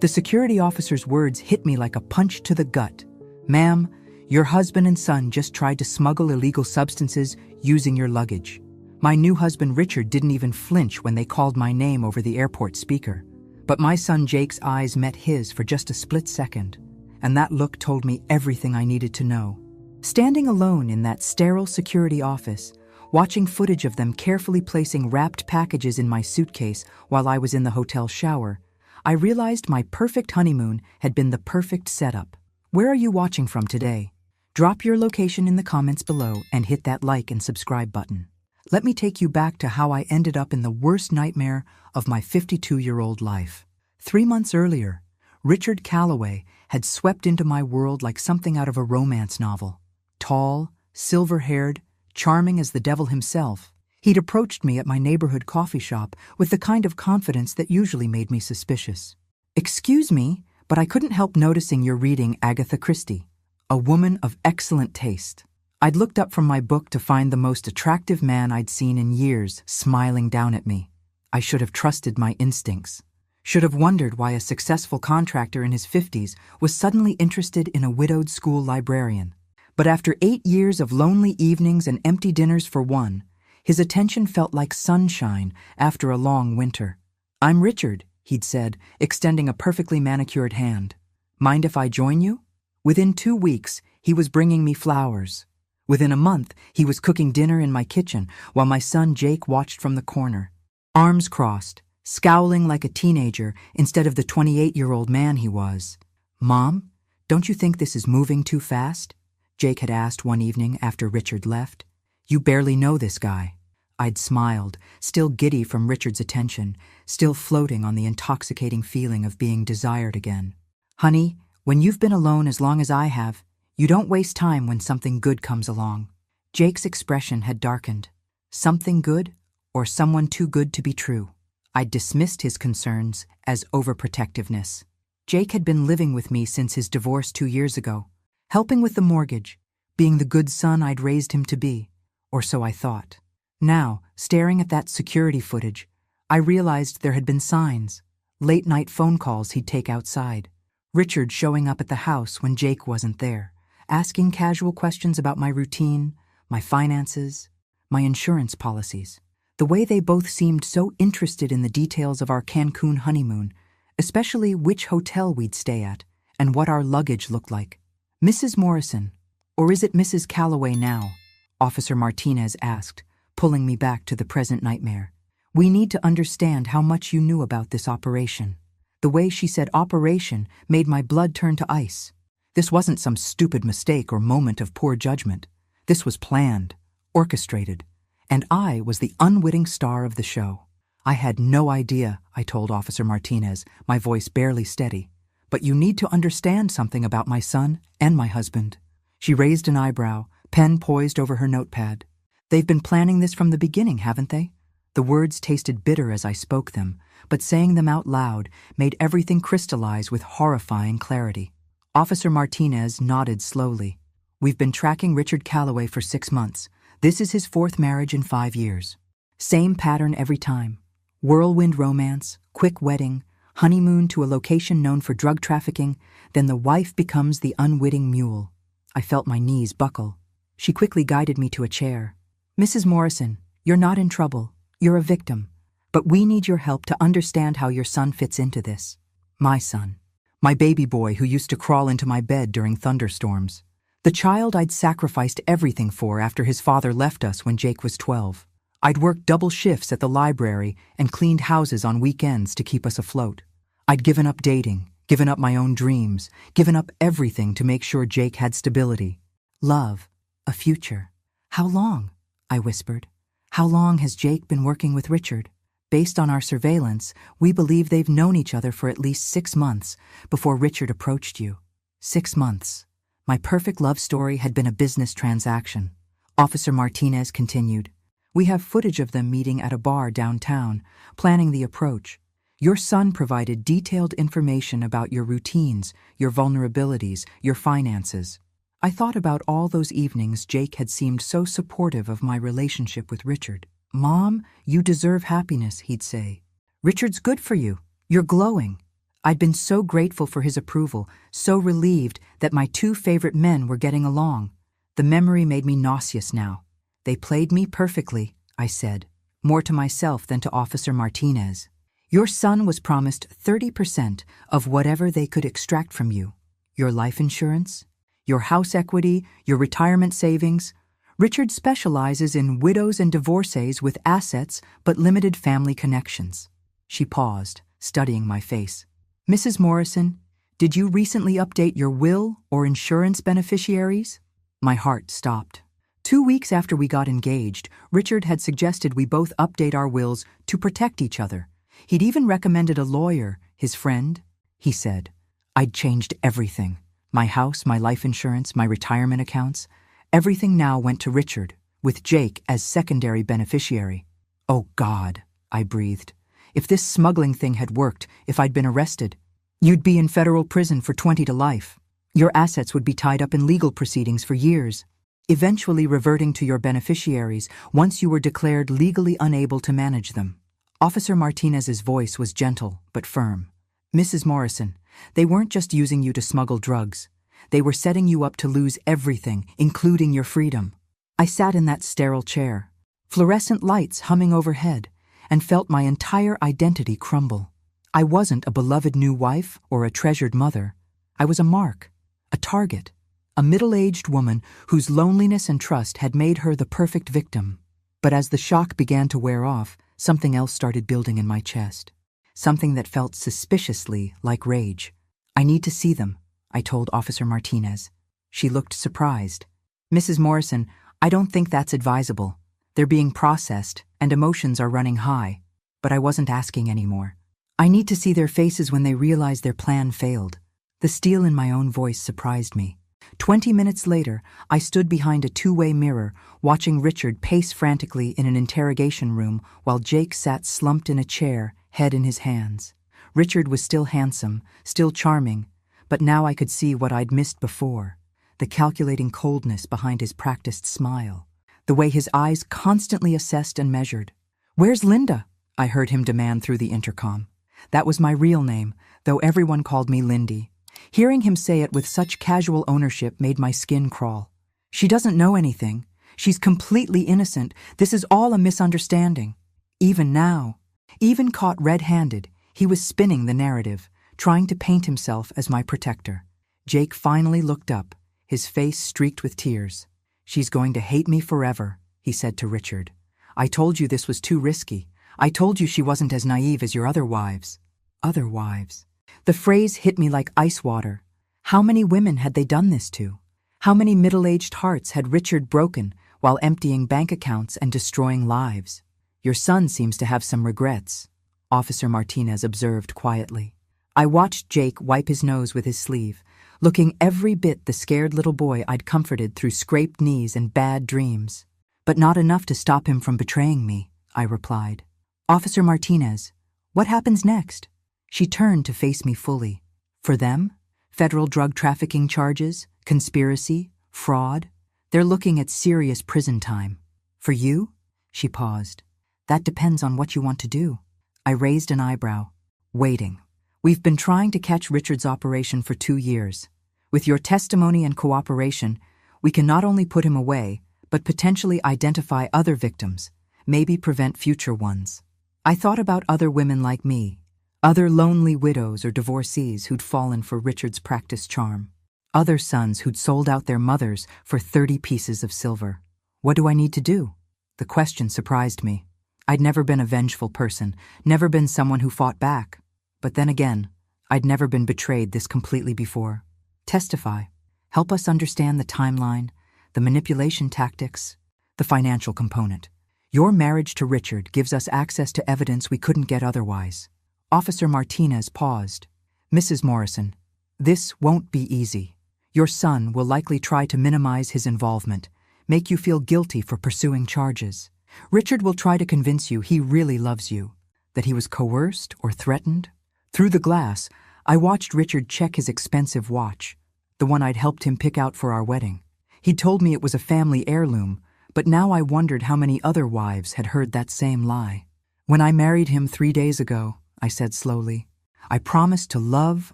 The security officer's words hit me like a punch to the gut. "Ma'am, your husband and son just tried to smuggle illegal substances using your luggage." My new husband Richard didn't even flinch when they called my name over the airport speaker. But my son Jake's eyes met his for just a split second, and that look told me everything I needed to know. Standing alone in that sterile security office, watching footage of them carefully placing wrapped packages in my suitcase while I was in the hotel shower, I realized my perfect honeymoon had been the perfect setup. Where are you watching from today? Drop your location in the comments below and hit that like and subscribe button. Let me take you back to how I ended up in the worst nightmare of my 52-year-old life. 3 months earlier, Richard Calloway had swept into my world like something out of a romance novel. Tall, silver-haired, charming as the devil himself, he'd approached me at my neighborhood coffee shop with the kind of confidence that usually made me suspicious. "Excuse me, but I couldn't help noticing you're reading Agatha Christie, a woman of excellent taste." I'd looked up from my book to find the most attractive man I'd seen in years smiling down at me. I should have trusted my instincts. Should have wondered why a successful contractor in his 50s was suddenly interested in a widowed school librarian. But after 8 years of lonely evenings and empty dinners for one, his attention felt like sunshine after a long winter. "I'm Richard," he'd said, extending a perfectly manicured hand. "Mind if I join you?" Within 2 weeks, he was bringing me flowers. Within a month, he was cooking dinner in my kitchen while my son Jake watched from the corner. Arms crossed, scowling like a teenager instead of the 28-year-old man he was. "Mom, don't you think this is moving too fast?" Jake had asked one evening after Richard left. "You barely know this guy." I'd smiled, still giddy from Richard's attention, still floating on the intoxicating feeling of being desired again. "Honey, when you've been alone as long as I have, you don't waste time when something good comes along." Jake's expression had darkened. Something good, or someone too good to be true? I'd dismissed his concerns as overprotectiveness. Jake had been living with me since his divorce 2 years ago, helping with the mortgage, being the good son I'd raised him to be, or so I thought. Now, staring at that security footage, I realized there had been signs, late-night phone calls he'd take outside, Richard showing up at the house when Jake wasn't there, asking casual questions about my routine, my finances, my insurance policies. The way they both seemed so interested in the details of our Cancun honeymoon, especially which hotel we'd stay at and what our luggage looked like. "Mrs. Morrison, or is it Mrs. Calloway now?" Officer Martinez asked, pulling me back to the present nightmare. "We need to understand how much you knew about this operation." The way she said operation made my blood turn to ice. This wasn't some stupid mistake or moment of poor judgment. This was planned, orchestrated, and I was the unwitting star of the show. "I had no idea," I told Officer Martinez, my voice barely steady. "But you need to understand something about my son and my husband." She raised an eyebrow, pen poised over her notepad. "They've been planning this from the beginning, haven't they?" The words tasted bitter as I spoke them, but saying them out loud made everything crystallize with horrifying clarity. Officer Martinez nodded slowly. "We've been tracking Richard Calloway for 6 months. This is his 4th marriage in 5 years. Same pattern every time. Whirlwind romance, quick wedding, honeymoon to a location known for drug trafficking, then the wife becomes the unwitting mule." I felt my knees buckle. She quickly guided me to a chair. "Mrs. Morrison, you're not in trouble. You're a victim. But we need your help to understand how your son fits into this." My son. My baby boy who used to crawl into my bed during thunderstorms. The child I'd sacrificed everything for after his father left us when Jake was 12. I'd worked double shifts at the library and cleaned houses on weekends to keep us afloat. I'd given up dating, given up my own dreams, given up everything to make sure Jake had stability, love, a future. "How long?" I whispered. "How long has Jake been working with Richard?" Based on our surveillance, we believe they've known each other for at least 6 months before Richard approached you. 6 months. My perfect love story had been a business transaction. Officer Martinez continued. "We have footage of them meeting at a bar downtown, planning the approach. Your son provided detailed information about your routines, your vulnerabilities, your finances. I thought about all those evenings Jake had seemed so supportive of my relationship with Richard. 'Mom, you deserve happiness,' he'd say. 'Richard's good for you. You're glowing.' I'd been so grateful for his approval, so relieved that my two favorite men were getting along. The memory made me nauseous now. They played me perfectly, I said, more to myself than to Officer Martinez. Your son was promised 30% of whatever they could extract from you. Your life insurance, your house equity, your retirement savings. Richard specializes in widows and divorcees with assets but limited family connections. She paused, studying my face. Mrs. Morrison, did you recently update your will or insurance beneficiaries? My heart stopped. 2 weeks after we got engaged, Richard had suggested we both update our wills to protect each other. He'd even recommended a lawyer, his friend. He said, I'd changed everything. My house, my life insurance, my retirement accounts. Everything now went to Richard, with Jake as secondary beneficiary. Oh God, I breathed. If this smuggling thing had worked, if I'd been arrested, you'd be in federal prison for 20 to life. Your assets would be tied up in legal proceedings for years, eventually reverting to your beneficiaries once you were declared legally unable to manage them. Officer Martinez's voice was gentle but firm. Mrs. Morrison, they weren't just using you to smuggle drugs. They were setting you up to lose everything, including your freedom. I sat in that sterile chair, fluorescent lights humming overhead, and felt my entire identity crumble. I wasn't a beloved new wife or a treasured mother. I was a mark, a target, a middle-aged woman whose loneliness and trust had made her the perfect victim. But as the shock began to wear off, something else started building in my chest. Something that felt suspiciously like rage. I need to see them, I told Officer Martinez. She looked surprised. Mrs. Morrison, I don't think that's advisable. They're being processed, and emotions are running high. But I wasn't asking anymore. I need to see their faces when they realize their plan failed. The steel in my own voice surprised me. 20 minutes later, I stood behind a two-way mirror, watching Richard pace frantically in an interrogation room while Jake sat slumped in a chair, head in his hands. Richard was still handsome, still charming, but now I could see what I'd missed before, the calculating coldness behind his practiced smile, the way his eyes constantly assessed and measured. Where's Linda? I heard him demand through the intercom. That was my real name, though everyone called me Lindy. Hearing him say it with such casual ownership made my skin crawl. She doesn't know anything. She's completely innocent. This is all a misunderstanding. Even now, even caught red-handed, he was spinning the narrative, trying to paint himself as my protector. Jake finally looked up, his face streaked with tears. She's going to hate me forever, he said to Richard. I told you this was too risky. I told you she wasn't as naive as your other wives. Other wives. The phrase hit me like ice water. How many women had they done this to? How many middle-aged hearts had Richard broken while emptying bank accounts and destroying lives? Your son seems to have some regrets, Officer Martinez observed quietly. I watched Jake wipe his nose with his sleeve, looking every bit the scared little boy I'd comforted through scraped knees and bad dreams. But not enough to stop him from betraying me, I replied. Officer Martinez, what happens next? She turned to face me fully. For them? Federal drug trafficking charges, conspiracy, fraud. They're looking at serious prison time. For you? She paused. That depends on what you want to do. I raised an eyebrow. Waiting. We've been trying to catch Richard's operation for 2 years. With your testimony and cooperation, we can not only put him away, but potentially identify other victims, maybe prevent future ones. I thought about other women like me, other lonely widows or divorcees who'd fallen for Richard's practiced charm, other sons who'd sold out their mothers for 30 pieces of silver. What do I need to do? The question surprised me. I'd never been a vengeful person, never been someone who fought back. But then again, I'd never been betrayed this completely before. Testify. Help us understand the timeline, the manipulation tactics, the financial component. Your marriage to Richard gives us access to evidence we couldn't get otherwise. Officer Martinez paused. Mrs. Morrison, this won't be easy. Your son will likely try to minimize his involvement, make you feel guilty for pursuing charges. Richard will try to convince you he really loves you, that he was coerced or threatened. Through the glass, I watched Richard check his expensive watch, the one I'd helped him pick out for our wedding. He'd told me it was a family heirloom, but now I wondered how many other wives had heard that same lie. When I married him 3 days ago, I said slowly, I promised to love,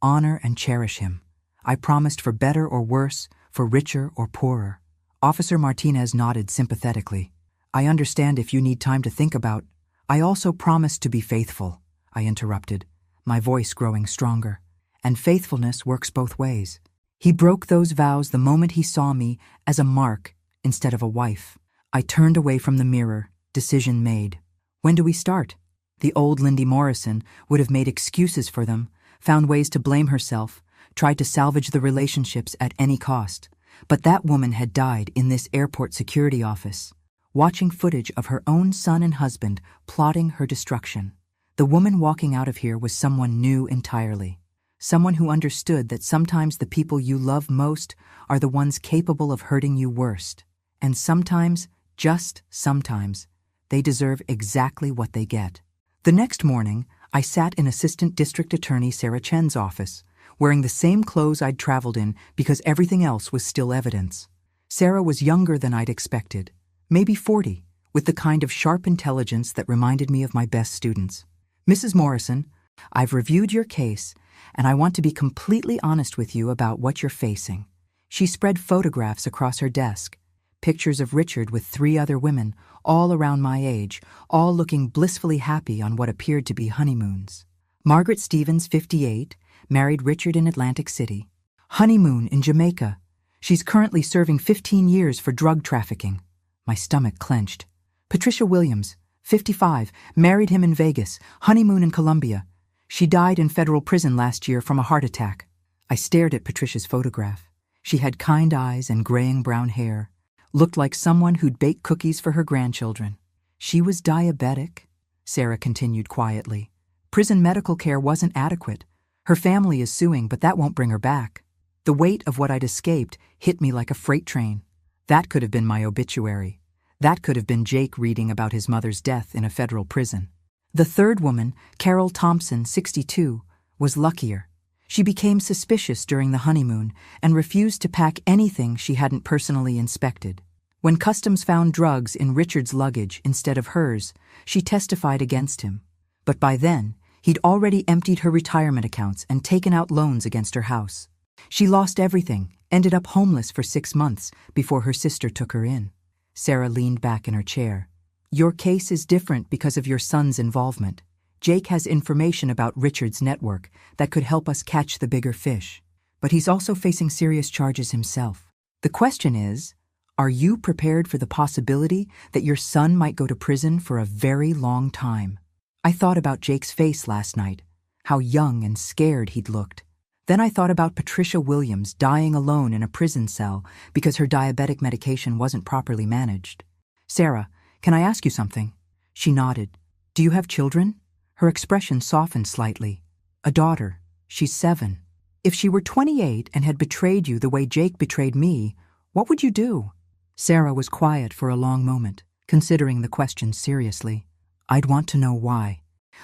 honor, and cherish him. I promised for better or worse, for richer or poorer. Officer Martinez nodded sympathetically. I understand if you need time to think about. I also promised to be faithful, I interrupted, my voice growing stronger. And faithfulness works both ways. He broke those vows the moment he saw me as a mark instead of a wife. I turned away from the mirror, decision made. When do we start? The old Lindy Morrison would have made excuses for them, found ways to blame herself, tried to salvage the relationships at any cost. But that woman had died in this airport security office, watching footage of her own son and husband plotting her destruction. The woman walking out of here was someone new entirely. Someone who understood that sometimes the people you love most are the ones capable of hurting you worst. And sometimes, just sometimes, they deserve exactly what they get. The next morning, I sat in Assistant District Attorney Sarah Chen's office, wearing the same clothes I'd traveled in because everything else was still evidence. Sarah was younger than I'd expected, maybe 40, with the kind of sharp intelligence that reminded me of my best students. Mrs. Morrison, I've reviewed your case, and I want to be completely honest with you about what you're facing. She spread photographs across her desk, pictures of Richard with 3 other women, all around my age, all looking blissfully happy on what appeared to be honeymoons. Margaret Stevens, 58, married Richard in Atlantic City. Honeymoon in Jamaica. She's currently serving 15 years for drug trafficking. My stomach clenched. Patricia Williams, 55, married him in Vegas, honeymoon in Colombia. She died in federal prison last year from a heart attack. I stared at Patricia's photograph. She had kind eyes and graying brown hair, looked like someone who'd bake cookies for her grandchildren. She was diabetic, Sarah continued quietly. Prison medical care wasn't adequate. Her family is suing, but that won't bring her back. The weight of what I'd escaped hit me like a freight train. That could have been my obituary. That could have been Jake reading about his mother's death in a federal prison. The third woman, Carol Thompson, 62, was luckier. She became suspicious during the honeymoon and refused to pack anything she hadn't personally inspected. When customs found drugs in Richard's luggage instead of hers, she testified against him. But by then, he'd already emptied her retirement accounts and taken out loans against her house. She lost everything, ended up homeless for 6 months before her sister took her in. Sarah leaned back in her chair. Your case is different because of your son's involvement. Jake has information about Richard's network that could help us catch the bigger fish. But he's also facing serious charges himself. The question is, are you prepared for the possibility that your son might go to prison for a very long time? I thought about Jake's face last night, how young and scared he'd looked. Then I thought about Patricia Williams dying alone in a prison cell because her diabetic medication wasn't properly managed. Sarah, can I ask you something? She nodded. Do you have children? Her expression softened slightly. A daughter. She's 7. If she were 28 and had betrayed you the way Jake betrayed me, what would you do? Sarah was quiet for a long moment, considering the question seriously. I'd want to know why.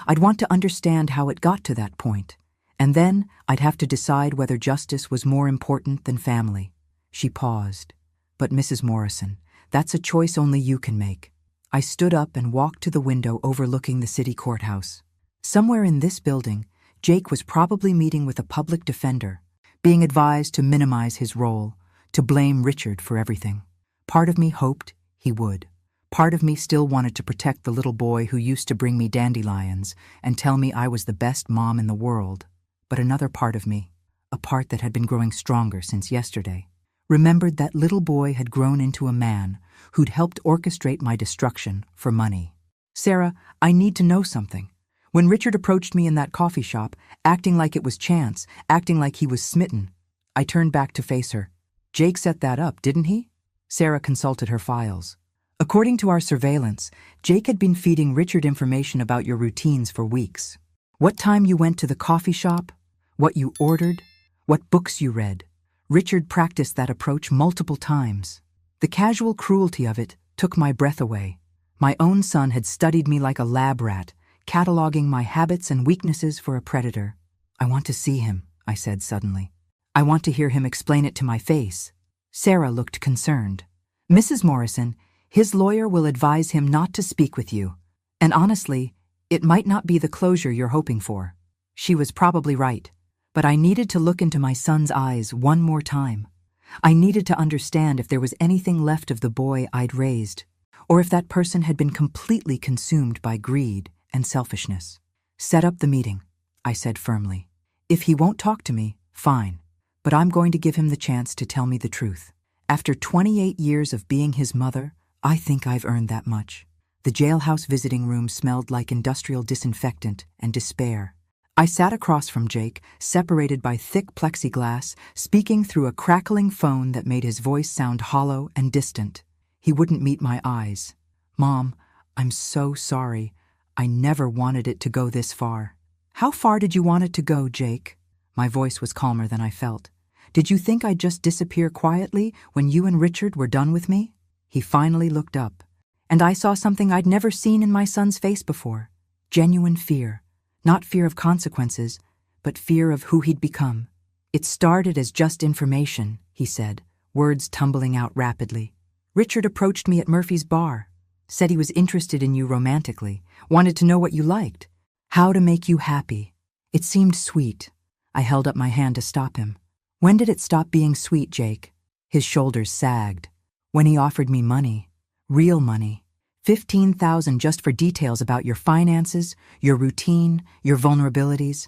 I'd want to understand how it got to that point. And then I'd have to decide whether justice was more important than family. She paused. But Mrs. Morrison, that's a choice only you can make. I stood up and walked to the window overlooking the city courthouse. Somewhere in this building, Jake was probably meeting with a public defender, being advised to minimize his role, to blame Richard for everything. Part of me hoped he would. Part of me still wanted to protect the little boy who used to bring me dandelions and tell me I was the best mom in the world. But another part of me, a part that had been growing stronger since yesterday, remembered that little boy had grown into a man who'd helped orchestrate my destruction for money. Sarah, I need to know something. When Richard approached me in that coffee shop, acting like it was chance, acting like he was smitten, I turned back to face her. Jake set that up, didn't he? Sarah consulted her files. According to our surveillance, Jake had been feeding Richard information about your routines for weeks. What time you went to the coffee shop, what you ordered, what books you read. Richard practiced that approach multiple times. The casual cruelty of it took my breath away. My own son had studied me like a lab rat, cataloging my habits and weaknesses for a predator. I want to see him, I said suddenly. I want to hear him explain it to my face. Sarah looked concerned. Mrs. Morrison, his lawyer will advise him not to speak with you. And honestly, it might not be the closure you're hoping for. She was probably right, but I needed to look into my son's eyes one more time. I needed to understand if there was anything left of the boy I'd raised, or if that person had been completely consumed by greed and selfishness. Set up the meeting, I said firmly. If he won't talk to me, fine, but I'm going to give him the chance to tell me the truth. After 28 years of being his mother, I think I've earned that much. The jailhouse visiting room smelled like industrial disinfectant and despair. I sat across from Jake, separated by thick plexiglass, speaking through a crackling phone that made his voice sound hollow and distant. He wouldn't meet my eyes. Mom, I'm so sorry. I never wanted it to go this far. How far did you want it to go, Jake? My voice was calmer than I felt. Did you think I'd just disappear quietly when you and Richard were done with me? He finally looked up, and I saw something I'd never seen in my son's face before. Genuine fear. Not fear of consequences, but fear of who he'd become. It started as just information, he said, words tumbling out rapidly. Richard approached me at Murphy's bar, said he was interested in you romantically, wanted to know what you liked, how to make you happy. It seemed sweet. I held up my hand to stop him. When did it stop being sweet, Jake? His shoulders sagged. When he offered me money. Real money. $15,000 just for details about your finances, your routine, your vulnerabilities.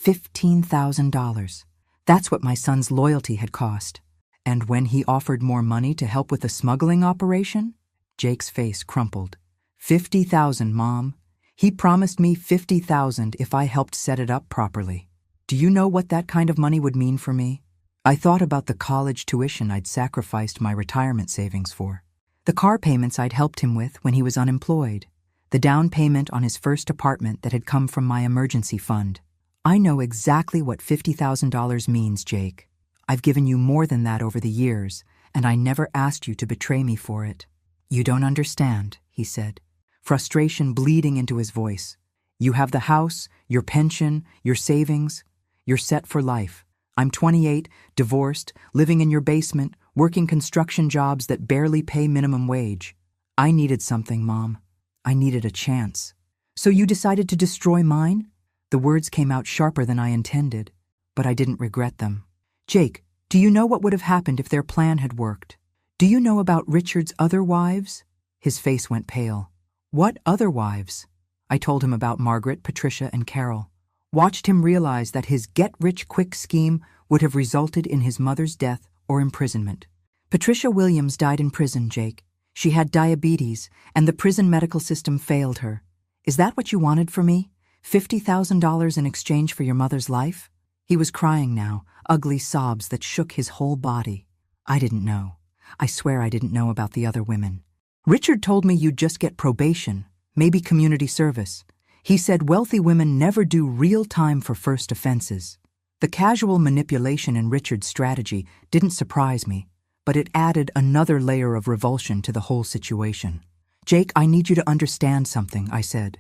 $15,000. That's what my son's loyalty had cost. And when he offered more money to help with the smuggling operation? Jake's face crumpled. $50,000, Mom. He promised me $50,000 if I helped set it up properly. Do you know what that kind of money would mean for me? I thought about the college tuition I'd sacrificed my retirement savings for. The car payments I'd helped him with when he was unemployed. The down payment on his first apartment that had come from my emergency fund. I know exactly what $50,000 means, Jake. I've given you more than that over the years, and I never asked you to betray me for it. You don't understand, he said, frustration bleeding into his voice. You have the house, your pension, your savings. You're set for life. I'm 28, divorced, living in your basement, working construction jobs that barely pay minimum wage. I needed something, Mom. I needed a chance. So you decided to destroy mine? The words came out sharper than I intended, but I didn't regret them. Jake, do you know what would have happened if their plan had worked? Do you know about Richard's other wives? His face went pale. What other wives? I told him about Margaret, Patricia, and Carol. Watched him realize that his get-rich-quick scheme would have resulted in his mother's death or imprisonment. Patricia Williams died in prison, Jake. She had diabetes, and the prison medical system failed her. Is that what you wanted for me? $50,000 in exchange for your mother's life? He was crying now, ugly sobs that shook his whole body. I didn't know. I swear I didn't know about the other women. Richard told me you'd just get probation, maybe community service. He said wealthy women never do real time for first offenses. The casual manipulation in Richard's strategy didn't surprise me, but it added another layer of revulsion to the whole situation. Jake, I need you to understand something, I said,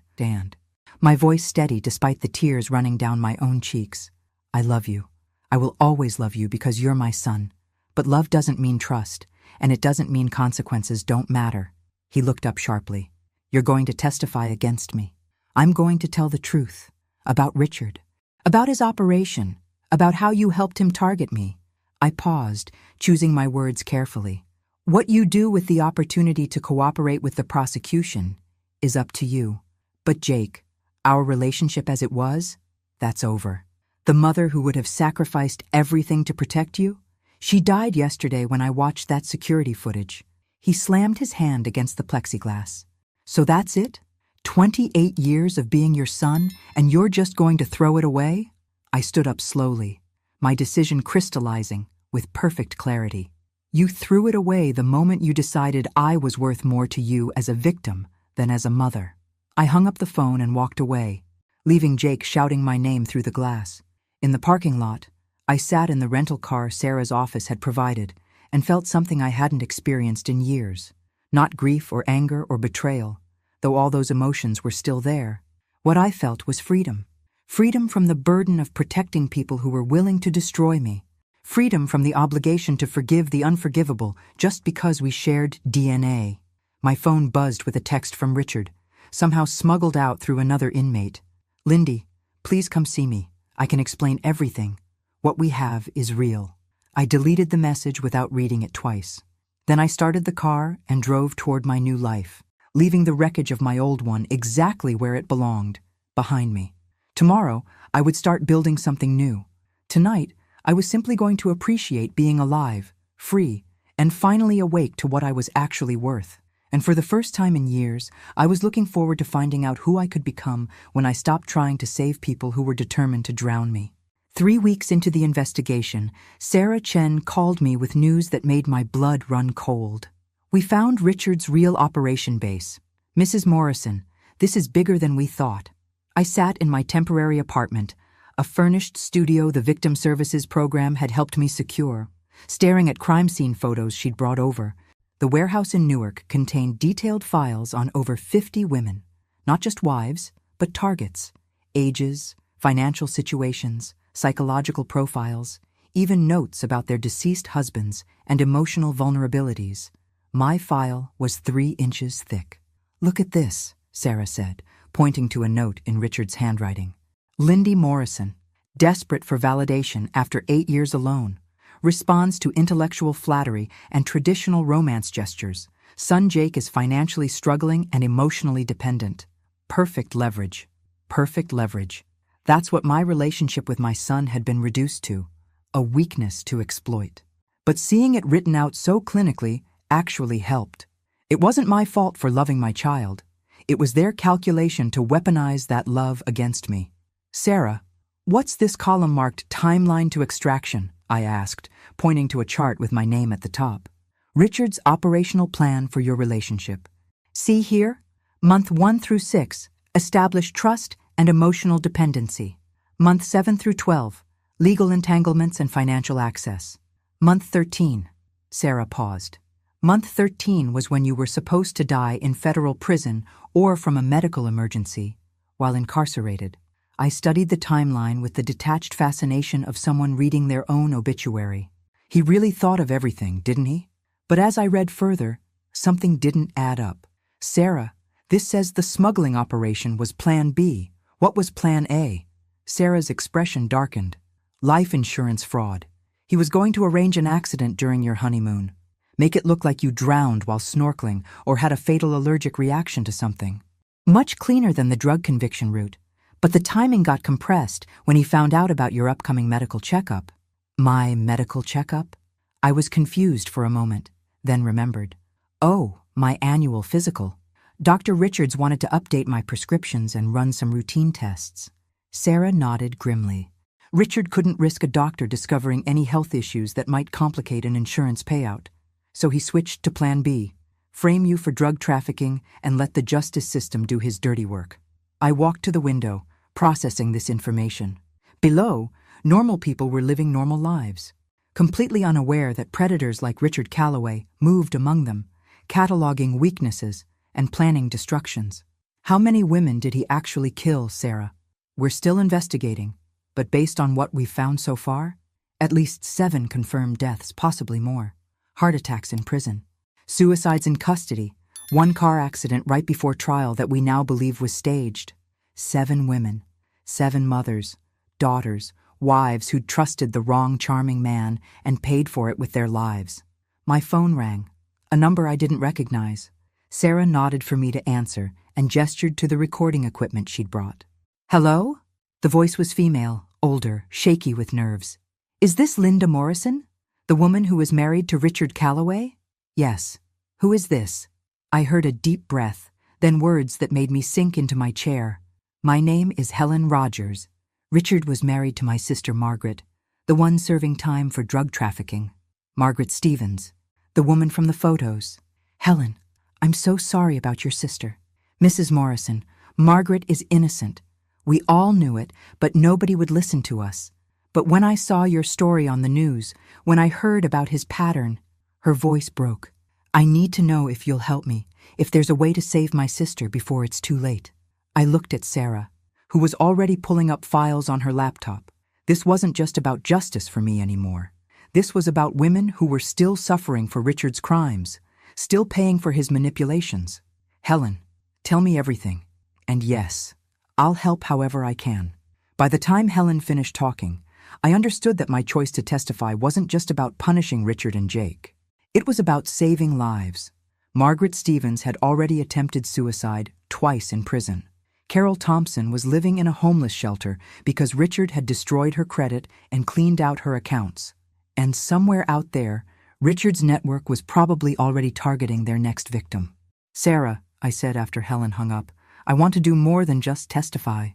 my voice steady despite the tears running down my own cheeks. I love you. I will always love you because you're my son. But love doesn't mean trust, and it doesn't mean consequences don't matter. He looked up sharply. You're going to testify against me. I'm going to tell the truth. About Richard. About his operation. About how you helped him target me. I paused, choosing my words carefully. What you do with the opportunity to cooperate with the prosecution is up to you. But Jake, our relationship as it was, that's over. The mother who would have sacrificed everything to protect you? She died yesterday when I watched that security footage. He slammed his hand against the plexiglass. So that's it? 28 years of being your son, and you're just going to throw it away? I stood up slowly, my decision crystallizing with perfect clarity. You threw it away the moment you decided I was worth more to you as a victim than as a mother. I hung up the phone and walked away, leaving Jake shouting my name through the glass. In the parking lot, I sat in the rental car Sarah's office had provided and felt something I hadn't experienced in years. Not grief or anger or betrayal, though all those emotions were still there. What I felt was freedom. Freedom from the burden of protecting people who were willing to destroy me. Freedom from the obligation to forgive the unforgivable just because we shared DNA. My phone buzzed with a text from Richard, somehow smuggled out through another inmate. Lindy, Please come see me. I can explain everything. What we have is real. I deleted the message without reading it twice. Then I started the car and drove toward my new life, leaving the wreckage of my old one exactly where it belonged, behind me. Tomorrow, I would start building something new. Tonight, I was simply going to appreciate being alive, free, and finally awake to what I was actually worth. And for the first time in years, I was looking forward to finding out who I could become when I stopped trying to save people who were determined to drown me. 3 weeks into the investigation, Sarah Chen called me with news that made my blood run cold. We found Richard's real operation base. Mrs. Morrison, this is bigger than we thought. I sat in my temporary apartment, a furnished studio the Victim Services Program had helped me secure, staring at crime scene photos she'd brought over. The warehouse in Newark contained detailed files on over 50 women, not just wives, but targets, ages, financial situations, psychological profiles, even notes about their deceased husbands and emotional vulnerabilities. My file was 3 inches thick. "Look at this," Sarah said, pointing to a note in Richard's handwriting. "Lindy Morrison, desperate for validation after 8 years alone, responds to intellectual flattery and traditional romance gestures. Son Jake is financially struggling and emotionally dependent. Perfect leverage. Perfect leverage. That's what my relationship with my son had been reduced to, a weakness to exploit. But seeing it written out so clinically actually helped. It wasn't my fault for loving my child. It was their calculation to weaponize that love against me. "Sarah, what's this column marked Timeline to Extraction?" I asked, pointing to a chart with my name at the top. "Richard's operational plan for your relationship. See here? Month 1 through 6, establish trust and emotional dependency. Month 7 through 12, legal entanglements and financial access. Month 13, Sarah paused. Month 13 was when you were supposed to die in federal prison or from a medical emergency while incarcerated. I studied the timeline with the detached fascination of someone reading their own obituary. He really thought of everything, didn't he? But as I read further, something didn't add up. "Sarah, this says the smuggling operation was Plan B. What was Plan A?" Sarah's expression darkened. "Life insurance fraud. He was going to arrange an accident during your honeymoon. Make it look like you drowned while snorkeling or had a fatal allergic reaction to something. Much cleaner than the drug conviction route. But the timing got compressed when he found out about your upcoming medical checkup." My medical checkup? I was confused for a moment, then remembered. Oh, my annual physical. Dr. Richards wanted to update my prescriptions and run some routine tests. Sarah nodded grimly. Richard couldn't risk a doctor discovering any health issues that might complicate an insurance payout. So he switched to Plan B, frame you for drug trafficking and let the justice system do his dirty work. I walked to the window, processing this information. Below, normal people were living normal lives, completely unaware that predators like Richard Calloway moved among them, cataloging weaknesses and planning destructions. How many women did he actually kill, Sarah? We're still investigating, but based on what we've found so far, at least 7 confirmed deaths, possibly more. Heart attacks in prison, suicides in custody, 1 car accident right before trial that we now believe was staged. 7 women, 7 mothers, daughters, wives who'd trusted the wrong charming man and paid for it with their lives. My phone rang, a number I didn't recognize. Sarah nodded for me to answer and gestured to the recording equipment she'd brought. "Hello?" The voice was female, older, shaky with nerves. "Is this Linda Morrison? The woman who was married to Richard Calloway?" "Yes. Who is this?" I heard a deep breath, then words that made me sink into my chair. "My name is Helen Rogers. Richard was married to my sister Margaret, the one serving time for drug trafficking. Margaret Stevens, the woman from the photos. Helen, I'm so sorry about your sister. Mrs. Morrison, Margaret is innocent. We all knew it, but nobody would listen to us. But when I saw your story on the news, when I heard about his pattern," her voice broke. "I need to know if you'll help me, if there's a way to save my sister before it's too late." I looked at Sarah, who was already pulling up files on her laptop. This wasn't just about justice for me anymore. This was about women who were still suffering for Richard's crimes, still paying for his manipulations. "Helen, tell me everything. And yes, I'll help however I can. By the time Helen finished talking, I understood that my choice to testify wasn't just about punishing Richard and Jake. It was about saving lives. Margaret Stevens had already attempted suicide twice in prison. Carol Thompson was living in a homeless shelter because Richard had destroyed her credit and cleaned out her accounts. And somewhere out there, Richard's network was probably already targeting their next victim. "Sarah," I said after Helen hung up, "I want to do more than just testify.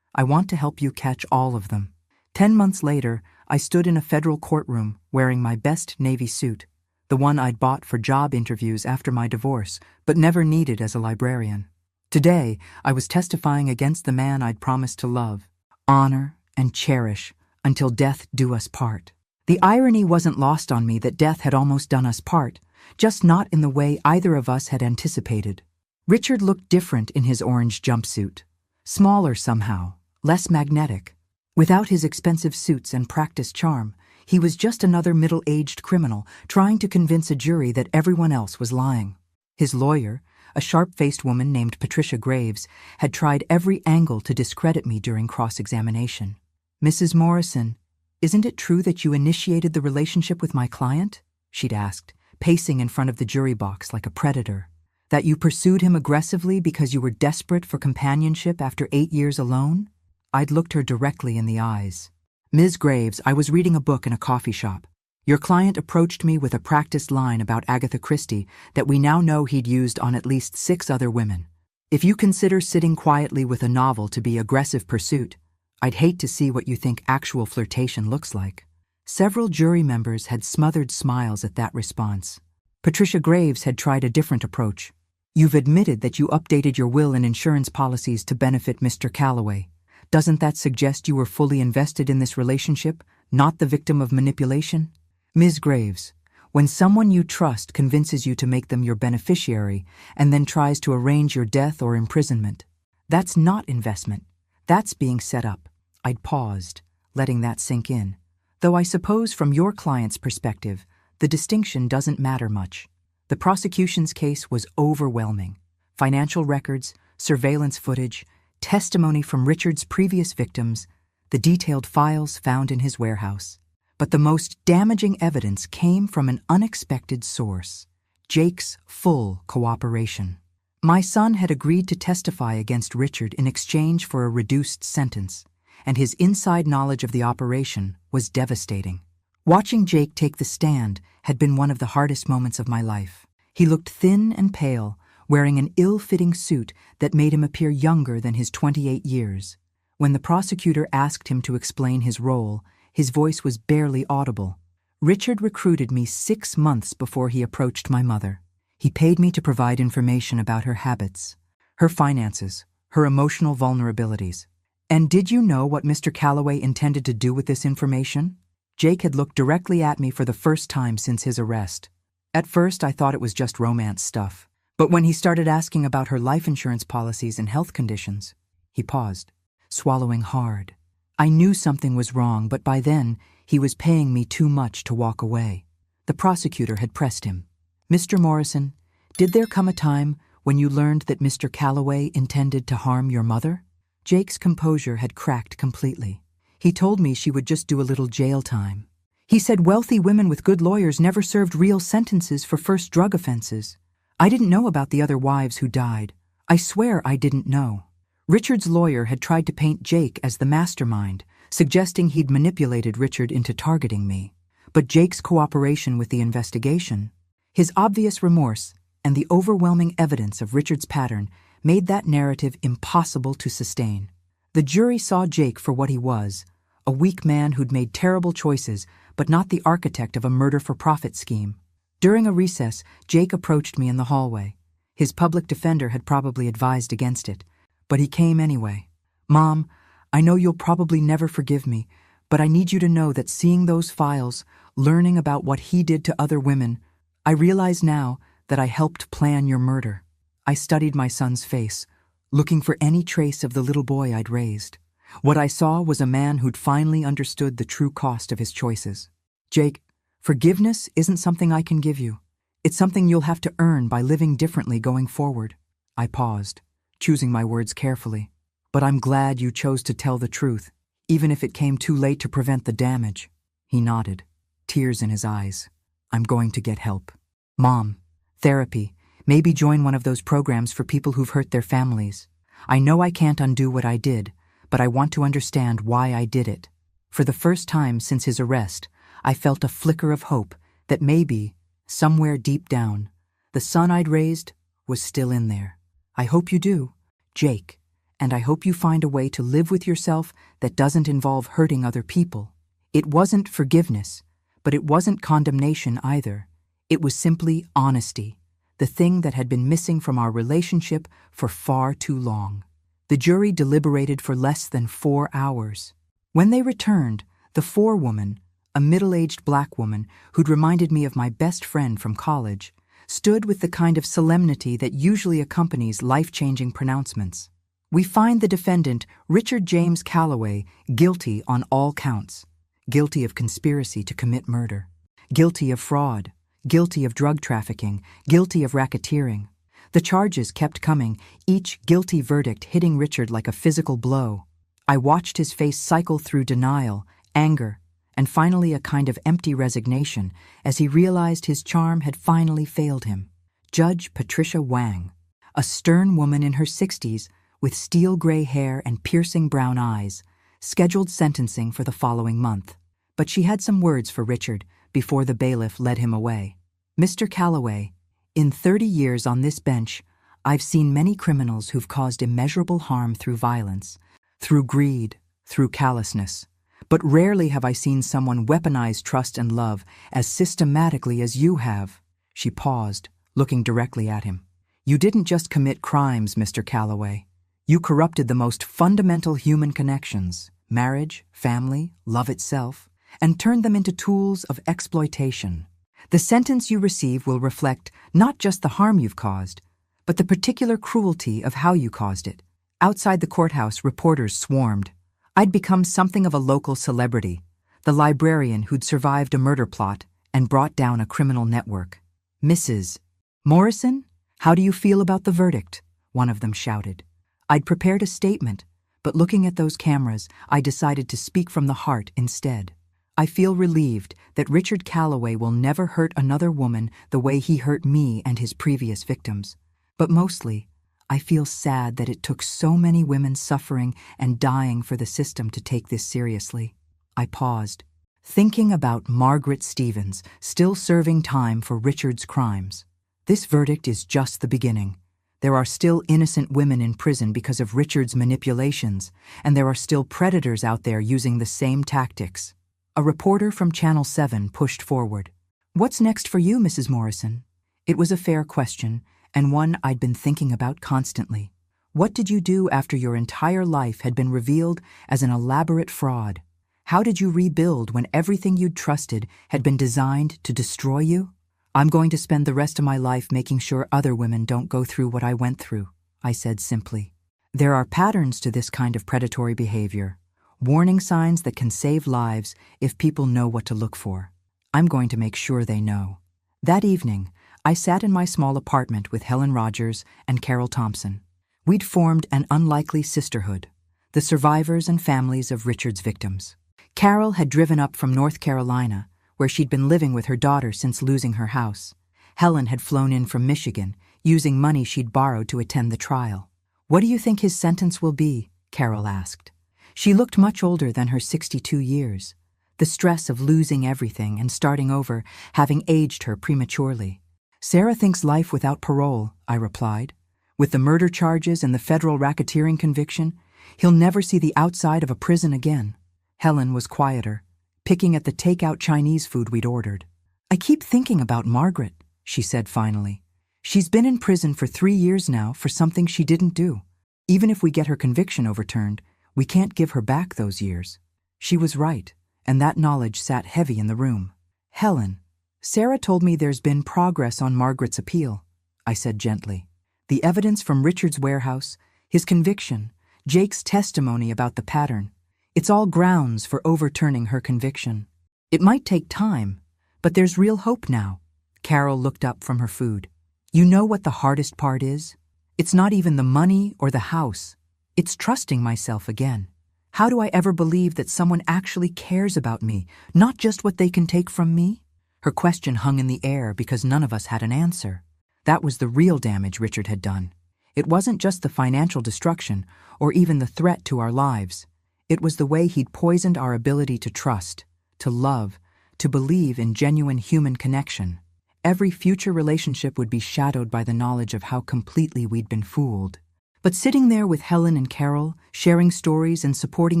I want to help you catch all of them." 10 months later, I stood in a federal courtroom wearing my best Navy suit, the one I'd bought for job interviews after my divorce, but never needed as a librarian. Today, I was testifying against the man I'd promised to love, honor, and cherish until death do us part. The irony wasn't lost on me that death had almost done us part, just not in the way either of us had anticipated. Richard looked different in his orange jumpsuit, smaller somehow, less magnetic. Without his expensive suits and practiced charm, he was just another middle-aged criminal trying to convince a jury that everyone else was lying. His lawyer, a sharp-faced woman named Patricia Graves, had tried every angle to discredit me during cross-examination. "Mrs. Morrison, isn't it true that you initiated the relationship with my client?" she'd asked, pacing in front of the jury box like a predator. "That you pursued him aggressively because you were desperate for companionship after 8 years alone?" I'd looked her directly in the eyes. "Ms. Graves, I was reading a book in a coffee shop. Your client approached me with a practiced line about Agatha Christie that we now know he'd used on at least 6 other women. If you consider sitting quietly with a novel to be aggressive pursuit, I'd hate to see what you think actual flirtation looks like." Several jury members had smothered smiles at that response. Patricia Graves had tried a different approach. "You've admitted that you updated your will and insurance policies to benefit Mr. Calloway. Doesn't that suggest you were fully invested in this relationship, not the victim of manipulation?" "Ms. Graves, when someone you trust convinces you to make them your beneficiary and then tries to arrange your death or imprisonment, that's not investment. That's being set up." I'd paused, letting that sink in. Though I suppose from your client's perspective, the distinction doesn't matter much. The prosecution's case was overwhelming. Financial records, surveillance footage, testimony from Richard's previous victims, the detailed files found in his warehouse. But the most damaging evidence came from an unexpected source: Jake's full cooperation. My son had agreed to testify against Richard in exchange for a reduced sentence, and his inside knowledge of the operation was devastating. Watching Jake take the stand had been one of the hardest moments of my life. He looked thin and pale, wearing an ill-fitting suit that made him appear younger than his 28 years. When the prosecutor asked him to explain his role, his voice was barely audible. "Richard recruited me 6 months before he approached my mother. He paid me to provide information about her habits, her finances, her emotional vulnerabilities. And did you know what Mr. Calloway intended to do with this information?" Jake had looked directly at me for the first time since his arrest. At first, I thought it was just romance stuff. But when he started asking about her life insurance policies and health conditions, he paused, swallowing hard. I knew something was wrong, but by then, he was paying me too much to walk away. The prosecutor had pressed him. "Mr. Morrison, did there come a time when you learned that Mr. Calloway intended to harm your mother?" Jake's composure had cracked completely. "He told me she would just do a little jail time. He said wealthy women with good lawyers never served real sentences for first drug offenses. I didn't know about the other wives who died. I swear I didn't know." Richard's lawyer had tried to paint Jake as the mastermind, suggesting he'd manipulated Richard into targeting me. But Jake's cooperation with the investigation, his obvious remorse, and the overwhelming evidence of Richard's pattern made that narrative impossible to sustain. The jury saw Jake for what he was, a weak man who'd made terrible choices, but not the architect of a murder-for-profit scheme. During a recess, Jake approached me in the hallway. His public defender had probably advised against it, but he came anyway. "Mom, I know you'll probably never forgive me, but I need you to know that seeing those files, learning about what he did to other women, I realize now that I helped plan your murder." I studied my son's face, looking for any trace of the little boy I'd raised. What I saw was a man who'd finally understood the true cost of his choices. "Jake, forgiveness isn't something I can give you. It's something you'll have to earn by living differently going forward." I paused, choosing my words carefully. "But I'm glad you chose to tell the truth," even if it came too late to prevent the damage. He nodded, tears in his eyes. I'm going to get help. Mom, therapy, maybe join one of those programs for people who've hurt their families. I know I can't undo what I did, but I want to understand why I did it. For the first time since his arrest, I felt a flicker of hope that maybe, somewhere deep down, the son I'd raised was still in there. I hope you do, Jake, and I hope you find a way to live with yourself that doesn't involve hurting other people. It wasn't forgiveness, but it wasn't condemnation either. It was simply honesty, the thing that had been missing from our relationship for far too long. The jury deliberated for less than 4 hours. When they returned, the forewoman, a middle-aged black woman who'd reminded me of my best friend from college, stood with the kind of solemnity that usually accompanies life-changing pronouncements. We find the defendant, Richard James Calloway, guilty on all counts. Guilty of conspiracy to commit murder. Guilty of fraud. Guilty of drug trafficking. Guilty of racketeering. The charges kept coming, each guilty verdict hitting Richard like a physical blow. I watched his face cycle through denial, anger, and finally a kind of empty resignation as he realized his charm had finally failed him. Judge Patricia Wang, a stern woman in her 60s with steel-gray hair and piercing brown eyes, scheduled sentencing for the following month. But she had some words for Richard before the bailiff led him away. Mr. Calloway, in 30 years on this bench, I've seen many criminals who've caused immeasurable harm through violence, through greed, through callousness. But rarely have I seen someone weaponize trust and love as systematically as you have. She paused, looking directly at him. You didn't just commit crimes, Mr. Calloway. You corrupted the most fundamental human connections, marriage, family, love itself, and turned them into tools of exploitation. The sentence you receive will reflect not just the harm you've caused, but the particular cruelty of how you caused it. Outside the courthouse, reporters swarmed. I'd become something of a local celebrity, the librarian who'd survived a murder plot and brought down a criminal network. Mrs. Morrison, how do you feel about the verdict? One of them shouted. I'd prepared a statement, but looking at those cameras, I decided to speak from the heart instead. I feel relieved that Richard Calloway will never hurt another woman the way he hurt me and his previous victims. But mostly, I feel sad that it took so many women suffering and dying for the system to take this seriously. I paused, thinking about Margaret Stevens still serving time for Richard's crimes. This verdict is just the beginning. There are still innocent women in prison because of Richard's manipulations, and there are still predators out there using the same tactics. A reporter from Channel 7 pushed forward. What's next for you, Mrs. Morrison? It was a fair question, and one I'd been thinking about constantly. What did you do after your entire life had been revealed as an elaborate fraud? How did you rebuild when everything you'd trusted had been designed to destroy you? I'm going to spend the rest of my life making sure other women don't go through what I went through, I said simply. There are patterns to this kind of predatory behavior, warning signs that can save lives if people know what to look for. I'm going to make sure they know. That evening, I sat in my small apartment with Helen Rogers and Carol Thompson. We'd formed an unlikely sisterhood, the survivors and families of Richard's victims. Carol had driven up from North Carolina, where she'd been living with her daughter since losing her house. Helen had flown in from Michigan, using money she'd borrowed to attend the trial. What do you think his sentence will be? Carol asked. She looked much older than her 62 years. The stress of losing everything and starting over having aged her prematurely. Sarah thinks life without parole, I replied. With the murder charges and the federal racketeering conviction, he'll never see the outside of a prison again. Helen was quieter, picking at the takeout Chinese food we'd ordered. I keep thinking about Margaret, she said finally. She's been in prison for 3 years now for something she didn't do. Even if we get her conviction overturned, we can't give her back those years. She was right, and that knowledge sat heavy in the room. Helen, Sarah told me there's been progress on Margaret's appeal, I said gently. The evidence from Richard's warehouse, his conviction, Jake's testimony about the pattern, it's all grounds for overturning her conviction. It might take time, but there's real hope now. Carol looked up from her food. You know what the hardest part is? It's not even the money or the house. It's trusting myself again. How do I ever believe that someone actually cares about me, not just what they can take from me? Her question hung in the air because none of us had an answer. That was the real damage Richard had done. It wasn't just the financial destruction or even the threat to our lives. It was the way he'd poisoned our ability to trust, to love, to believe in genuine human connection. Every future relationship would be shadowed by the knowledge of how completely we'd been fooled. But sitting there with Helen and Carol, sharing stories and supporting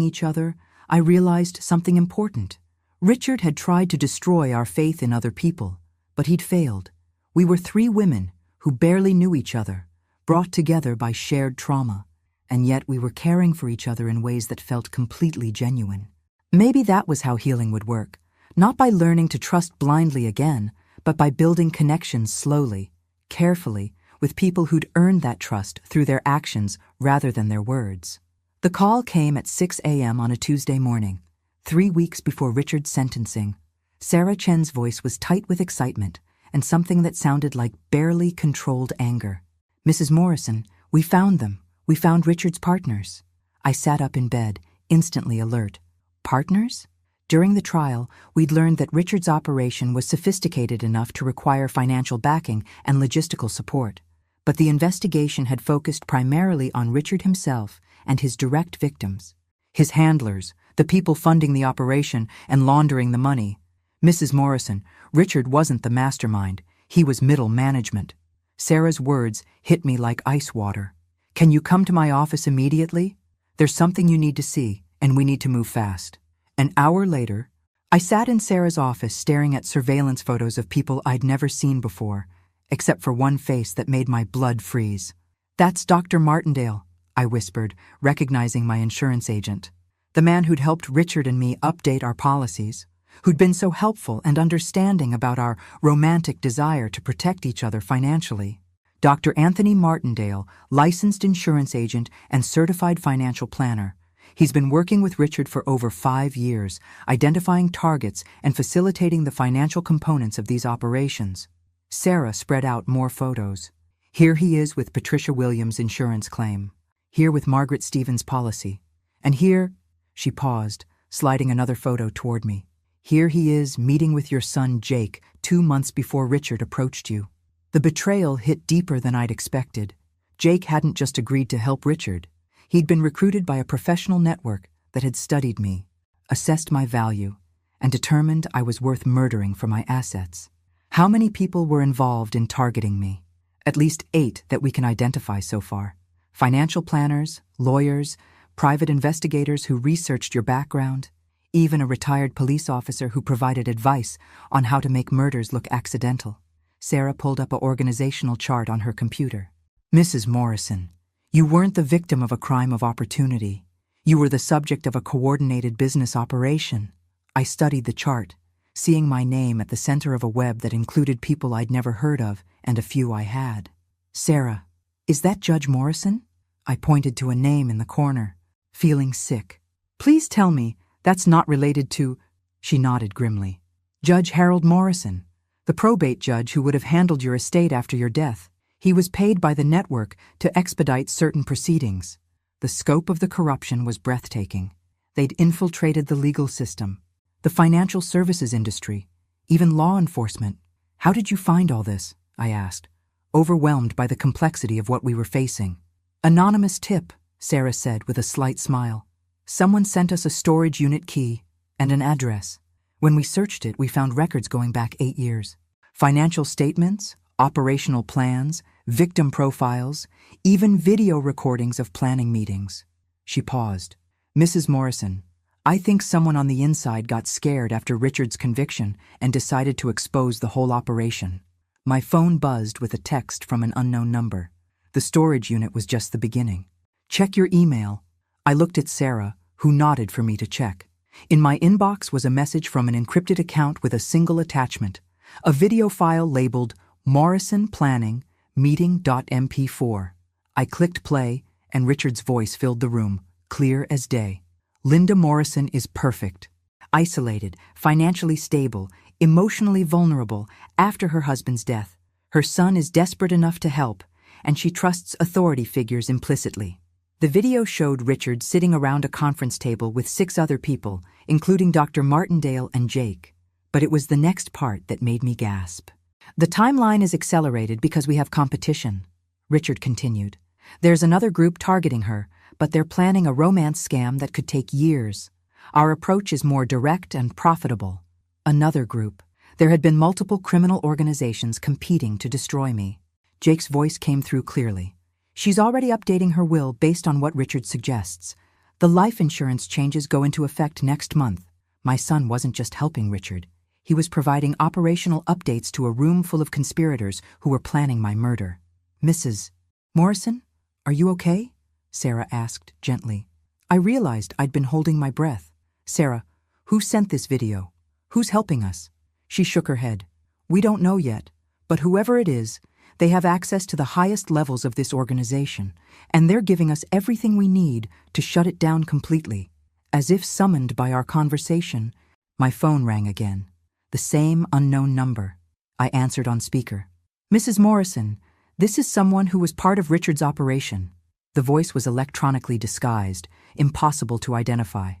each other, I realized something important. Richard had tried to destroy our faith in other people, but he'd failed. We were 3 women who barely knew each other, brought together by shared trauma, and yet we were caring for each other in ways that felt completely genuine. Maybe that was how healing would work, not by learning to trust blindly again, but by building connections slowly, carefully, with people who'd earned that trust through their actions rather than their words. The call came at 6 a.m. on a Tuesday morning, 3 weeks before Richard's sentencing. Sarah Chen's voice was tight with excitement and something that sounded like barely controlled anger. "Mrs. Morrison, we found them. We found Richard's partners." I sat up in bed, instantly alert. Partners? During the trial, we'd learned that Richard's operation was sophisticated enough to require financial backing and logistical support. But the investigation had focused primarily on Richard himself and his direct victims. His handlers, the people funding the operation and laundering the money. Mrs. Morrison, Richard wasn't the mastermind. He was middle management. Sarah's words hit me like ice water. "Can you come to my office immediately? There's something you need to see, and we need to move fast." An hour later, I sat in Sarah's office staring at surveillance photos of people I'd never seen before, except for one face that made my blood freeze. "That's Dr. Martindale," I whispered, recognizing my insurance agent. The man who'd helped Richard and me update our policies, who'd been so helpful and understanding about our romantic desire to protect each other financially. Dr. Anthony Martindale, licensed insurance agent and certified financial planner. He's been working with Richard for over 5 years, identifying targets and facilitating the financial components of these operations. Sarah spread out more photos. Here he is with Patricia Williams' insurance claim. Here with Margaret Stevens' policy. And here, she paused, sliding another photo toward me. Here he is meeting with your son Jake 2 months before Richard approached you. The betrayal hit deeper than I'd expected. Jake hadn't just agreed to help Richard. He'd been recruited by a professional network that had studied me, assessed my value, and determined I was worth murdering for my assets. How many people were involved in targeting me? At least 8 that we can identify so far. Financial planners, lawyers, private investigators who researched your background, even a retired police officer who provided advice on how to make murders look accidental. Sarah pulled up an organizational chart on her computer. "Mrs. Morrison, you weren't the victim of a crime of opportunity. You were the subject of a coordinated business operation." I studied the chart, seeing my name at the center of a web that included people I'd never heard of and a few I had. "Sarah, is that Judge Morrison?" I pointed to a name in the corner, feeling sick. "Please tell me that's not related to—" She nodded grimly. "Judge Harold Morrison, the probate judge who would have handled your estate after your death. He was paid by the network to expedite certain proceedings." The scope of the corruption was breathtaking. They'd infiltrated the legal system, the financial services industry, even law enforcement. "How did you find all this?" I asked, overwhelmed by the complexity of what we were facing. "Anonymous tip," Sarah said with a slight smile. "Someone sent us a storage unit key and an address. When we searched it, we found records going back 8 years. Financial statements, operational plans, victim profiles, even video recordings of planning meetings." She paused. "Mrs. Morrison, I think someone on the inside got scared after Richard's conviction and decided to expose the whole operation." My phone buzzed with a text from an unknown number. The storage unit was just the beginning. "Check your email." I looked at Sarah, who nodded for me to check. In my inbox was a message from an encrypted account with a single attachment, a video file labeled Morrison Planning Meeting.mp4. I clicked play, and Richard's voice filled the room, clear as day. "Linda Morrison is perfect. Isolated, financially stable, emotionally vulnerable after her husband's death. Her son is desperate enough to help, and she trusts authority figures implicitly. The video showed Richard sitting around a conference table with 6 other people, including Dr. Martindale and Jake. But it was the next part that made me gasp. The timeline is accelerated because we have competition, Richard continued. There's another group targeting her, but they're planning a romance scam that could take years. Our approach is more direct and profitable. Another group. There had been multiple criminal organizations competing to destroy me. Jake's voice came through clearly. She's already updating her will based on what Richard suggests. The life insurance changes go into effect next month. My son wasn't just helping Richard. He was providing operational updates to a room full of conspirators who were planning my murder. Mrs. Morrison, are you okay? Sarah asked gently. I realized I'd been holding my breath. Sarah, who sent this video? Who's helping us? She shook her head. We don't know yet, but whoever it is, they have access to the highest levels of this organization, and they're giving us everything we need to shut it down completely. As if summoned by our conversation, my phone rang again. The same unknown number. I answered on speaker. Mrs. Morrison, this is someone who was part of Richard's operation. The voice was electronically disguised, impossible to identify.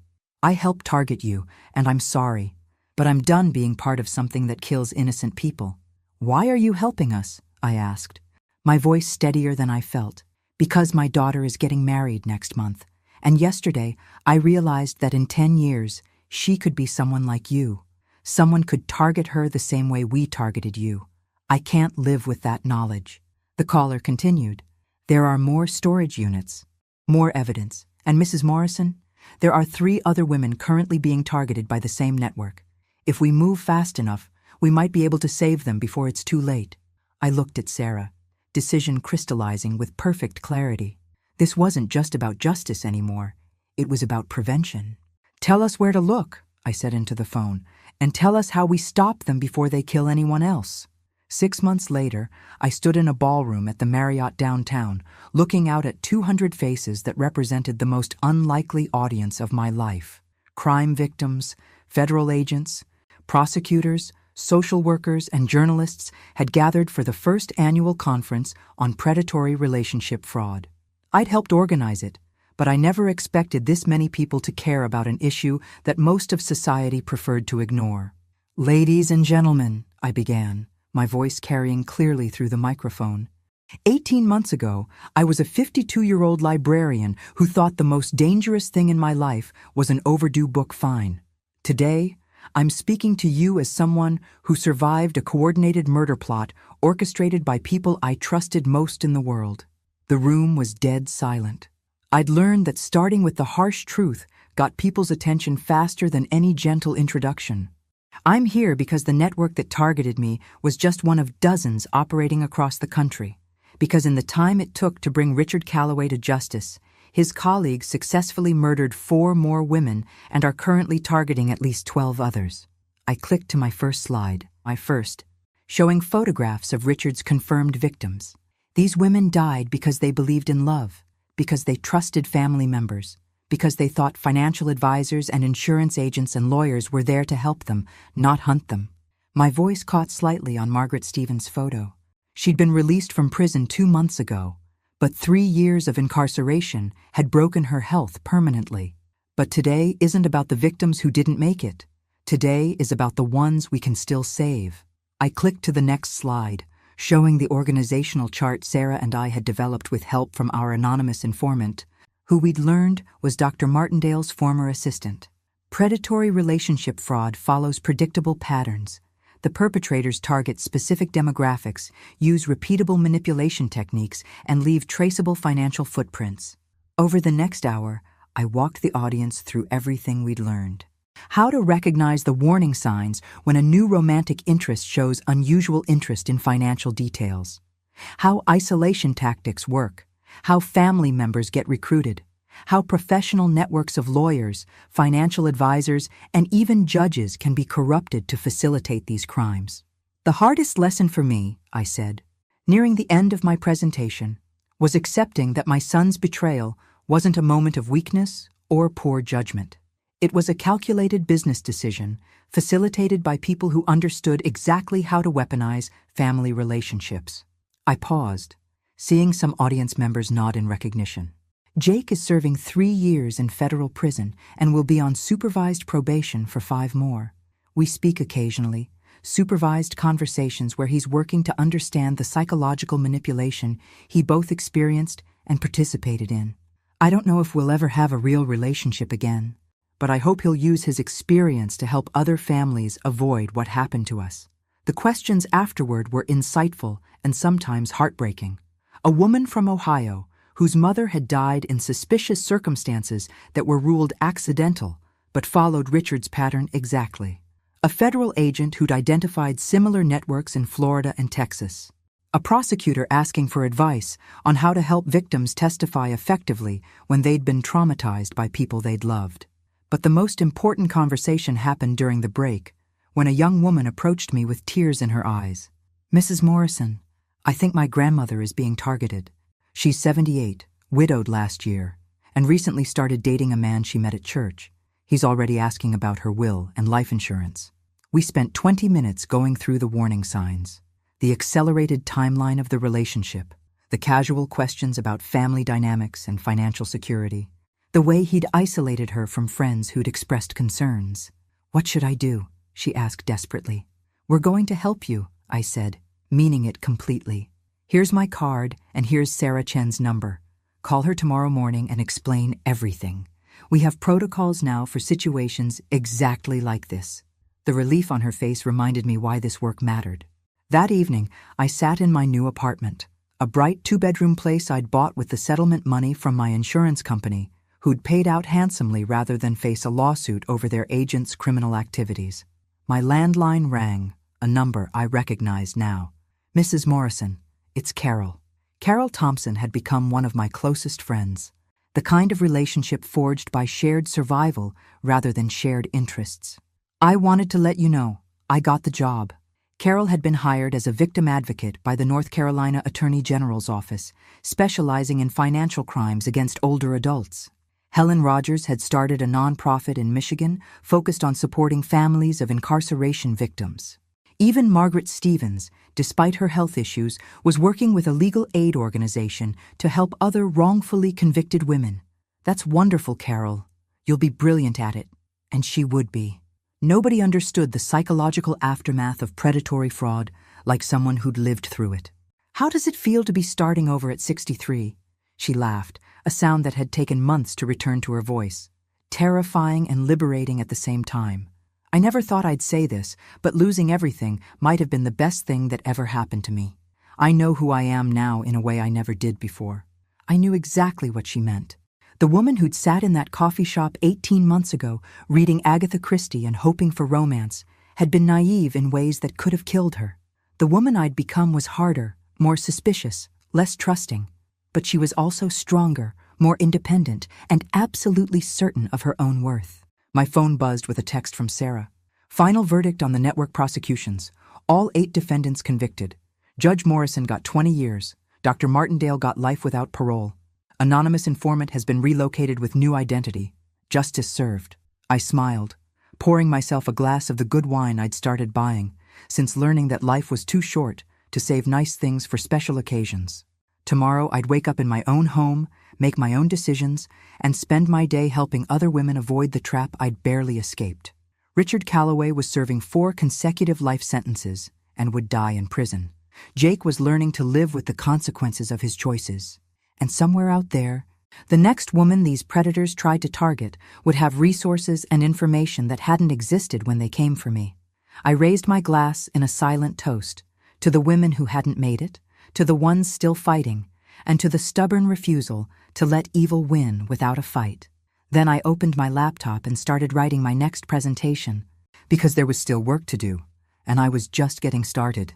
I helped target you, and I'm sorry, but I'm done being part of something that kills innocent people. Why are you helping us? I asked, my voice steadier than I felt. Because my daughter is getting married next month, and yesterday I realized that in 10 years she could be someone like you. Someone could target her the same way we targeted you. I can't live with that knowledge. The caller continued. There are more storage units, more evidence, and Mrs. Morrison, there are 3 other women currently being targeted by the same network. If we move fast enough, we might be able to save them before it's too late. I looked at Sarah, decision crystallizing with perfect clarity. This wasn't just about justice anymore. It was about prevention. Tell us where to look, I said into the phone, and tell us how we stop them before they kill anyone else. 6 months later, I stood in a ballroom at the Marriott downtown, looking out at 200 faces that represented the most unlikely audience of my life. Crime victims, federal agents, prosecutors, social workers, and journalists had gathered for the first annual conference on predatory relationship fraud. I'd helped organize it, but I never expected this many people to care about an issue that most of society preferred to ignore. Ladies and gentlemen, I began, my voice carrying clearly through the microphone. 18 months ago, I was a 52-year-old librarian who thought the most dangerous thing in my life was an overdue book fine. Today, I'm speaking to you as someone who survived a coordinated murder plot orchestrated by people I trusted most in the world. The room was dead silent. I'd learned that starting with the harsh truth got people's attention faster than any gentle introduction. I'm here because the network that targeted me was just one of dozens operating across the country. Because in the time it took to bring Richard Calloway to justice, his colleagues successfully murdered 4 more women and are currently targeting at least 12 others. I clicked to my first slide, showing photographs of Richard's confirmed victims. These women died because they believed in love, because they trusted family members, because they thought financial advisors and insurance agents and lawyers were there to help them, not hunt them. My voice caught slightly on Margaret Stevens' photo. She'd been released from prison 2 months ago, but 3 years of incarceration had broken her health permanently. But today isn't about the victims who didn't make it. Today is about the ones we can still save. I clicked to the next slide, showing the organizational chart Sarah and I had developed with help from our anonymous informant, who we'd learned was Dr. Martindale's former assistant. Predatory relationship fraud follows predictable patterns. The perpetrators target specific demographics, use repeatable manipulation techniques, and leave traceable financial footprints. Over the next hour, I walked the audience through everything we'd learned. How to recognize the warning signs when a new romantic interest shows unusual interest in financial details. How isolation tactics work. How family members get recruited. How professional networks of lawyers, financial advisors, and even judges can be corrupted to facilitate these crimes. The hardest lesson for me, I said, nearing the end of my presentation, was accepting that my son's betrayal wasn't a moment of weakness or poor judgment. It was a calculated business decision facilitated by people who understood exactly how to weaponize family relationships. I paused, seeing some audience members nod in recognition. Jake is serving 3 years in federal prison and will be on supervised probation for 5 more. We speak occasionally, supervised conversations where he's working to understand the psychological manipulation he both experienced and participated in. I don't know if we'll ever have a real relationship again, but I hope he'll use his experience to help other families avoid what happened to us. The questions afterward were insightful and sometimes heartbreaking. A woman from Ohio, whose mother had died in suspicious circumstances that were ruled accidental, but followed Richard's pattern exactly. A federal agent who'd identified similar networks in Florida and Texas. A prosecutor asking for advice on how to help victims testify effectively when they'd been traumatized by people they'd loved. But the most important conversation happened during the break, when a young woman approached me with tears in her eyes. "Mrs. Morrison, I think my grandmother is being targeted. She's 78, widowed last year, and recently started dating a man she met at church. He's already asking about her will and life insurance." We spent 20 minutes going through the warning signs, the accelerated timeline of the relationship, the casual questions about family dynamics and financial security, the way he'd isolated her from friends who'd expressed concerns. "What should I do?" she asked desperately. "We're going to help you," I said, meaning it completely. "Here's my card and here's Sarah Chen's number. Call her tomorrow morning and explain everything. We have protocols now for situations exactly like this." The relief on her face reminded me why this work mattered. That evening, I sat in my new apartment, a bright 2-bedroom place I'd bought with the settlement money from my insurance company, who'd paid out handsomely rather than face a lawsuit over their agent's criminal activities. My landline rang, a number I recognized now. "Mrs. Morrison, it's Carol." Carol Thompson had become one of my closest friends, the kind of relationship forged by shared survival rather than shared interests. "I wanted to let you know, I got the job." Carol had been hired as a victim advocate by the North Carolina Attorney General's office, specializing in financial crimes against older adults. Helen Rogers had started a nonprofit in Michigan focused on supporting families of incarceration victims. Even Margaret Stevens, despite her health issues, was working with a legal aid organization to help other wrongfully convicted women. "That's wonderful, Carol. You'll be brilliant at it." And she would be. Nobody understood the psychological aftermath of predatory fraud like someone who'd lived through it. "How does it feel to be starting over at 63? She laughed, a sound that had taken months to return to her voice. Terrifying and liberating at the same time. I never thought I'd say this, but losing everything might have been the best thing that ever happened to me. I know who I am now in a way I never did before. I knew exactly what she meant. The woman who'd sat in that coffee shop 18 months ago, reading Agatha Christie and hoping for romance, had been naive in ways that could have killed her. The woman I'd become was harder, more suspicious, less trusting. But she was also stronger, more independent, and absolutely certain of her own worth. My phone buzzed with a text from Sarah. "Final verdict on the network prosecutions. All 8 defendants convicted. Judge Morrison got 20 years. Dr. Martindale got life without parole. Anonymous informant has been relocated with new identity. Justice served." I smiled, pouring myself a glass of the good wine I'd started buying, since learning that life was too short to save nice things for special occasions. Tomorrow I'd wake up in my own home, make my own decisions, and spend my day helping other women avoid the trap I'd barely escaped. Richard Calloway was serving 4 consecutive life sentences and would die in prison. Jake was learning to live with the consequences of his choices. And somewhere out there, the next woman these predators tried to target would have resources and information that hadn't existed when they came for me. I raised my glass in a silent toast to the women who hadn't made it, to the ones still fighting, and to the stubborn refusal to let evil win without a fight. Then I opened my laptop and started writing my next presentation, because there was still work to do, and I was just getting started.